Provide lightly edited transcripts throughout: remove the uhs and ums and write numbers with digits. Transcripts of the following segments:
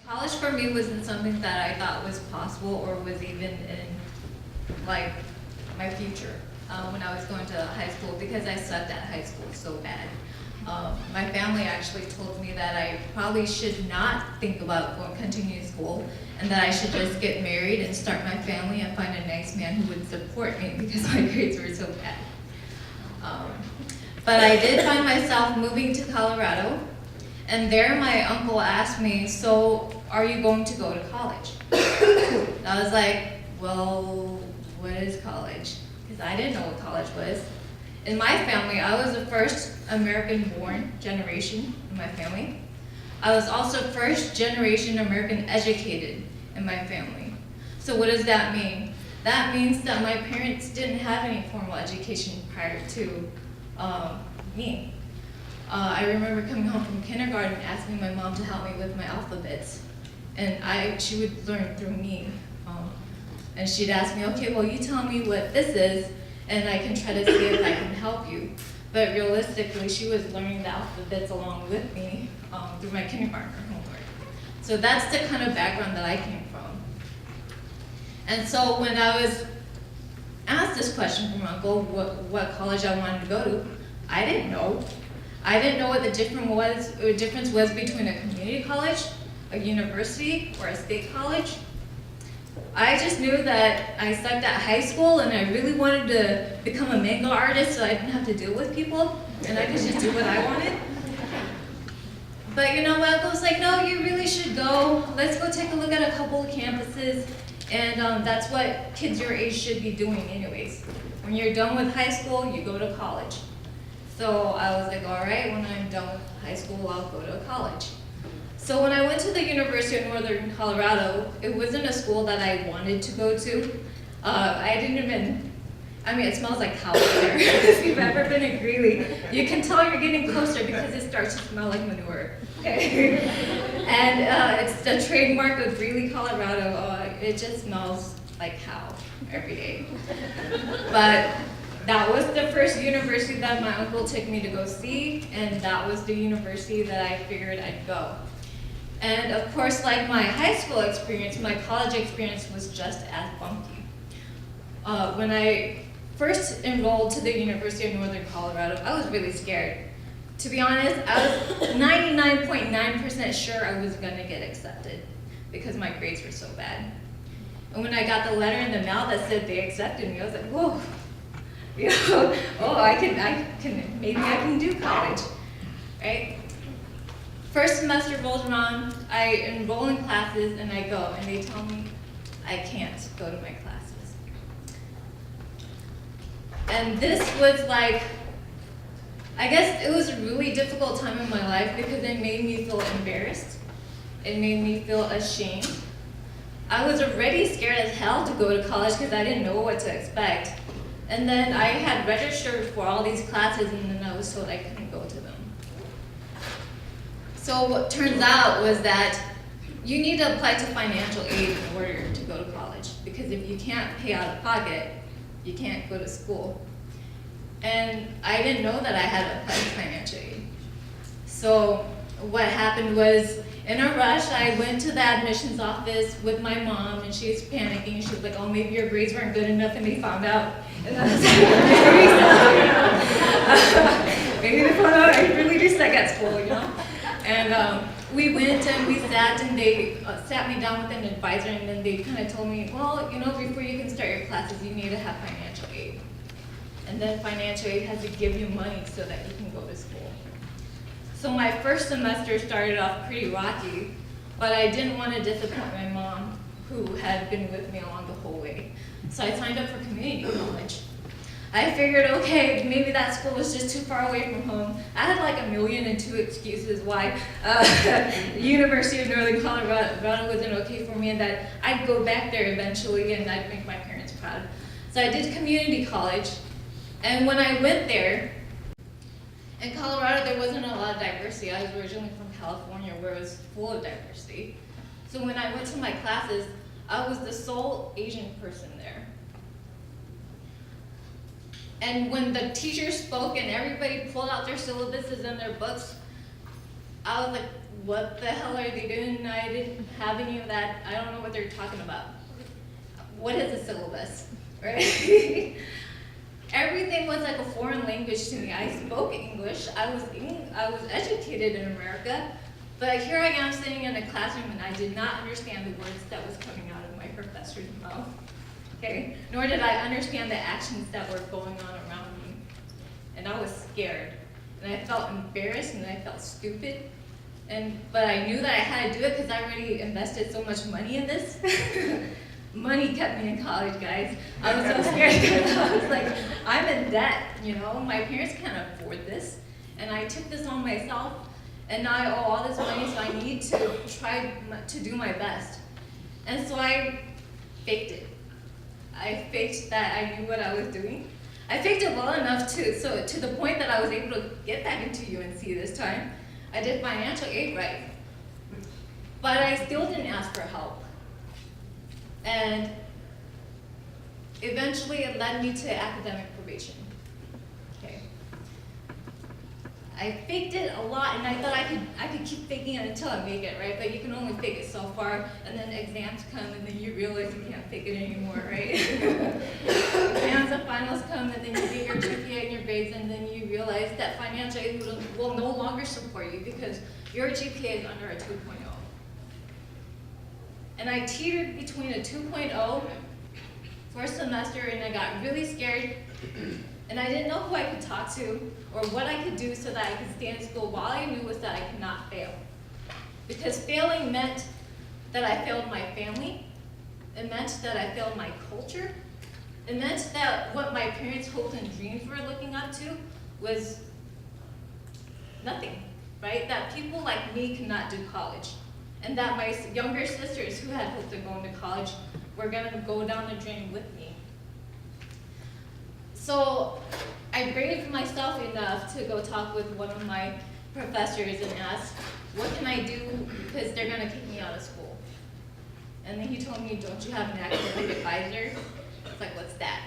College for me wasn't something that I thought was possible or was even in like my future when I was going to high school because I sucked at high school so bad. My family actually told me that I probably should not think about continuing school and that I should just get married and start my family and find a nice man who would support me because my grades were so bad. Um, but I did find myself moving to Colorado, and there my uncle asked me, so are you going to go to college? I was like, well, what is college? Because I didn't know what college was. In my family, I was the first American-born generation in my family. I was also first generation American educated in my family. So what does that mean? That means that my parents didn't have any formal education prior to me. I remember coming home from kindergarten asking my mom to help me with my alphabets. And she would learn through me. And she'd ask me, okay, well, you tell me what this is, and I can try to see if I can help you. But realistically, she was learning the alphabets along with me through my kindergarten homework. So that's the kind of background that I came from. And so when I was asked this question from Uncle, what college I wanted to go to, I didn't know. I didn't know what the difference was between a community college, a university, or a state college. I just knew that I sucked at high school and I really wanted to become a manga artist so I didn't have to deal with people and I could just do what I wanted. But you know, my uncle was like, no, you really should go. Let's go take a look at a couple of campuses. And that's what kids your age should be doing anyways. When you're done with high school, you go to college. So I was like, all right, when I'm done with high school, I'll go to college. So when I went to the University of Northern Colorado, it wasn't a school that I wanted to go to. I didn't even, I mean, it smells like cow there. If you've ever been in Greeley, you can tell you're getting closer because it starts to smell like manure. Okay? And it's the trademark of Greeley, Colorado. It just smells like cow every day. But that was the first university that my uncle took me to go see, and that was the university that I figured I'd go. And of course, like my high school experience, my college experience was just as funky. When I first enrolled to the University of Northern Colorado, I was really scared. To be honest, I was 99.9% sure I was gonna get accepted because my grades were so bad. And when I got the letter in the mail that said they accepted me, I was like, whoa, you know, oh, maybe I can do college, right? First semester rolls around, I enroll in classes and I go, and they tell me I can't go to my classes. And this was like, I guess it was a really difficult time in my life because it made me feel embarrassed. It made me feel ashamed. I was already scared as hell to go to college because I didn't know what to expect. And then I had registered for all these classes and then I was told I couldn't go to them. So what turns out was that you need to apply to financial aid in order to go to college because if you can't pay out of pocket, you can't go to school. And I didn't know that I had applied to financial aid. So what happened was, in a rush, I went to the admissions office with my mom and she was panicking. She was like, oh, maybe your grades weren't good enough and they found out. And I was like, maybe they found out I really do suck at school, you know? And we went and we sat and they sat me down with an advisor and then they kind of told me, well, you know, before you can start your classes, you need to have financial aid. And then financial aid has to give you money so that you can go to school. So my first semester started off pretty rocky, but I didn't want to disappoint my mom, who had been with me along the whole way. So I signed up for community college. I figured, okay, maybe that school was just too far away from home. I had like 1,000,002 excuses why the University of Northern Colorado wasn't okay for me and that I'd go back there eventually and I'd make my parents proud. So I did community college, and when I went there, in Colorado there wasn't a lot of diversity. I was originally from California where it was full of diversity. So when I went to my classes, I was the sole Asian person there. And when the teachers spoke and everybody pulled out their syllabuses and their books, I was like, what the hell are they doing? I didn't have any of that. I don't know what they're talking about. What is a syllabus, right? Everything was like a foreign language to me. I spoke English. I was educated in America, but here I am sitting in a classroom and I did not understand the words that was coming out of my professor's mouth. Okay, nor did I understand the actions that were going on around me, and I was scared, and I felt embarrassed, and I felt stupid, but I knew that I had to do it because I already invested so much money in this. Money kept me in college, guys. I was so scared because I was like, I'm in debt, you know, my parents can't afford this, and I took this on myself, and now I owe all this money, so I need to try to do my best. And so I faked it. I faked that I knew what I was doing. I faked it well enough to the point that I was able to get back into UNC this time. I did financial aid right, but I still didn't ask for help. And eventually it led me to academic probation. Okay. I faked it a lot, and I thought I could keep faking it until I make it, right? But you can only fake it so far, and then exams come, and then you realize you can't fake it anymore, right? Exams and finals come, and then you get your GPA and your grades, and then you realize that financial aid will no longer support you because your GPA is under a 2.0. And I teetered between a 2.0 for a semester, and I got really scared, and I didn't know who I could talk to or what I could do so that I could stay in school. All I knew was that I could not fail, because failing meant that I failed my family, it meant that I failed my culture, it meant that what my parents' hopes and dreams were looking up to was nothing, right? That people like me could not do college. And that my younger sisters who had hoped of going to college were gonna go down the drain with me. So I braved myself enough to go talk with one of my professors and ask, what can I do because they're gonna kick me out of school? And then he told me, don't you have an academic advisor? It's like, what's that?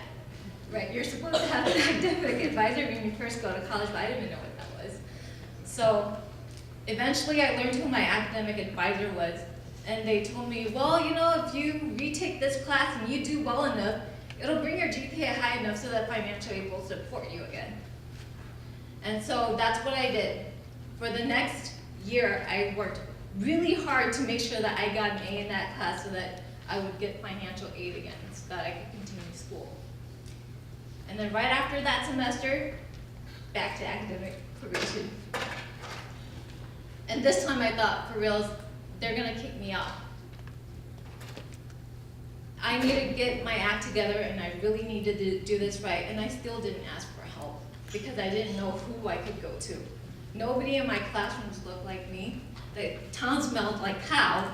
Right, you're supposed to have an academic advisor when you first go to college, but I didn't even know what that was. So eventually I learned who my academic advisor was, and they told me, well, you know, if you retake this class and you do well enough, it'll bring your GPA high enough so that financial aid will support you again. And so that's what I did. For the next year, I worked really hard to make sure that I got an A in that class so that I would get financial aid again, so that I could continue school. And then right after that semester, back to academic probation. And this time I thought, for reals, they're gonna kick me out. I need to get my act together, and I really need to do this right. And I still didn't ask for help because I didn't know who I could go to. Nobody in my classrooms looked like me. The town smelled like cow.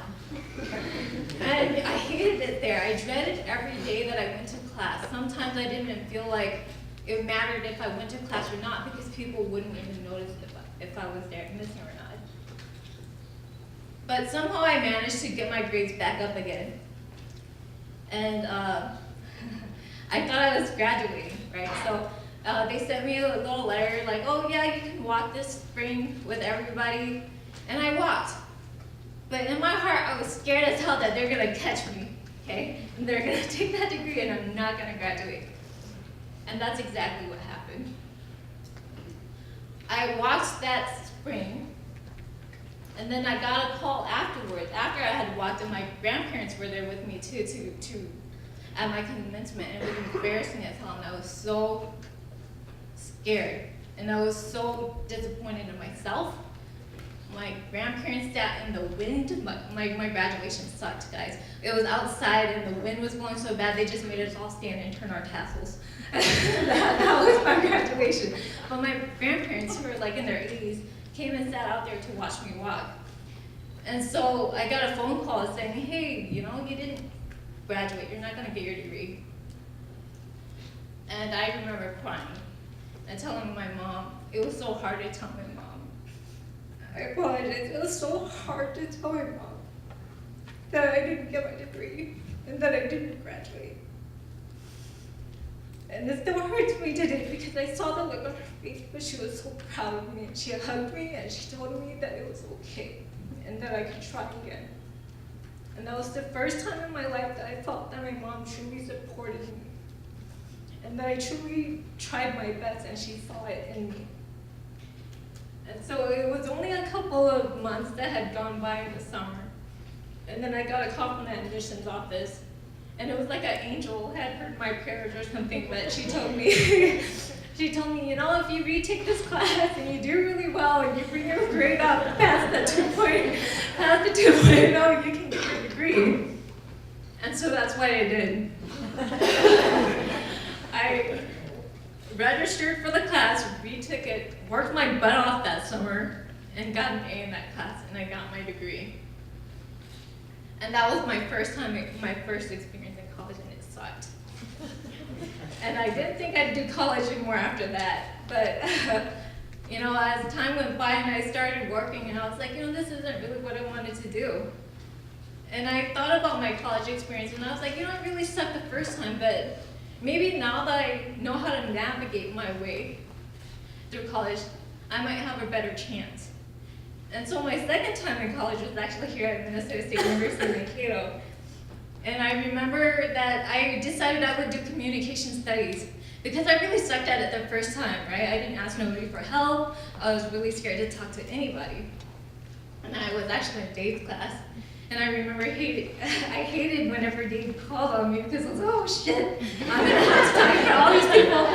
And I hated it there. I dreaded every day that I went to class. Sometimes I didn't even feel like it mattered if I went to class or not because people wouldn't even notice if I was there missing or not. But somehow I managed to get my grades back up again. And I thought I was graduating, right? So they sent me a little letter like, oh yeah, you can walk this spring with everybody. And I walked. But in my heart, I was scared as hell that they're gonna catch me, okay? And they're gonna take that degree and I'm not gonna graduate. And that's exactly what happened. I walked that spring, and then I got a call afterwards, after I had walked, and my grandparents were there with me too, at my commencement, and it was embarrassing as hell, and I was so scared, and I was so disappointed in myself. My grandparents sat in the wind. My graduation sucked, guys. It was outside and the wind was blowing so bad they just made us all stand and turn our tassels. that was my graduation. But my grandparents, who were like in their 80s, came and sat out there to watch me walk. And so I got a phone call saying, hey, you know, you didn't graduate, you're not gonna get your degree. And I remember crying and telling my mom, it was so hard to tell my mom. I apologize, it was so hard to tell my mom that I didn't get my degree and that I didn't graduate. And it still hurts me today because I saw the look on her face, but she was so proud of me, and she hugged me and she told me that it was okay and that I could try again. And that was the first time in my life that I felt that my mom truly supported me and that I truly tried my best and she saw it in me. And so it was only a couple of months that had gone by in the summer. And then I got a call from the admissions office. And it was like an angel had heard my prayers or something, but she told me, you know, if you retake this class and you do really well and you bring your grade up past the 2.0, you can get your degree. And so that's what I did. I registered for the class, retook it, worked my butt off that summer, and got an A in that class, and I got my degree. And that was my first experience in college, and it sucked. And I didn't think I'd do college anymore after that, but you know, as time went by and I started working, and I was like, you know, this isn't really what I wanted to do. And I thought about my college experience, and I was like, you know, it really sucked the first time, but maybe now that I know how to navigate my way through college, I might have a better chance. And so my second time in college was actually here at Minnesota State University in Mankato. And I remember that I decided I would do communication studies because I really sucked at it the first time, right? I didn't ask nobody for help. I was really scared to talk to anybody. And I was actually in Dave's class. And I remember I hated whenever Dave called on me because I was, oh shit, I'm gonna have to talk to all these people.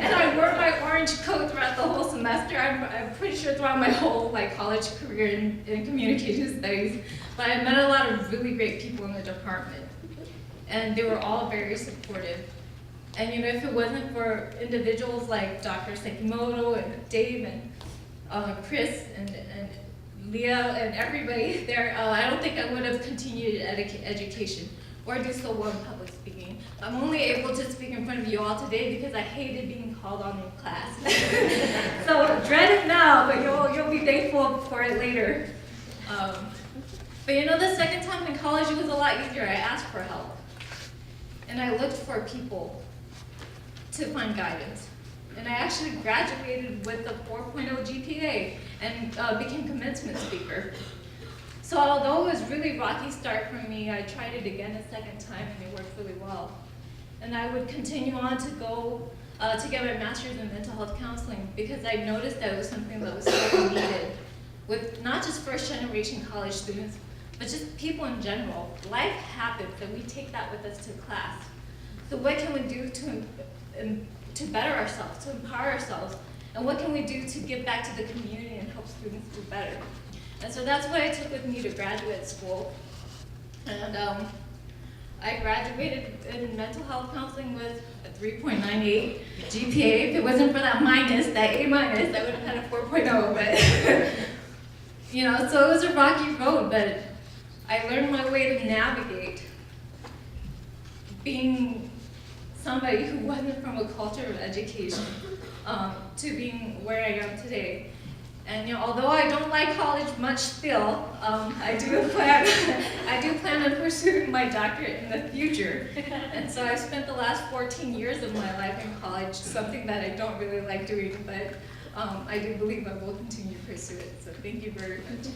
And I wore my orange coat throughout the whole semester. I'm pretty sure throughout my whole college career in communication studies. But I met a lot of really great people in the department. And they were all very supportive. And you know, if it wasn't for individuals like Dr. Sekimoto and Dave and Chris and Leah and everybody there, I don't think I would have continued education or do so well in public speaking. I'm only able to speak in front of you all today because I hated being called on in class. So dread it now, but you'll be thankful for it later. But you know, the second time in college, it was a lot easier. I asked for help. And I looked for people to find guidance. And I actually graduated with a 4.0 GPA and became commencement speaker. So although it was really rocky start for me, I tried it again a second time and it worked really well. And I would continue on to go to get my master's in mental health counseling because I noticed that it was something that was so needed with not just first generation college students, but just people in general. Life happens and we take that with us to class. So what can we do to better ourselves, to empower ourselves, and what can we do to give back to the community and help students do better? And so that's what I took with me to graduate school. And I graduated in mental health counseling with a 3.98 GPA. If it wasn't for that minus, that A minus, I would have had a 4.0, but you know, so it was a rocky road, but I learned my way to navigate being somebody who wasn't from a culture of education to being where I am today. And you know, although I don't like college much still, I do plan on pursuing my doctorate in the future. And so I spent the last 14 years of my life in college, something that I don't really like doing, but I do believe I will continue to pursue it. So thank you very much.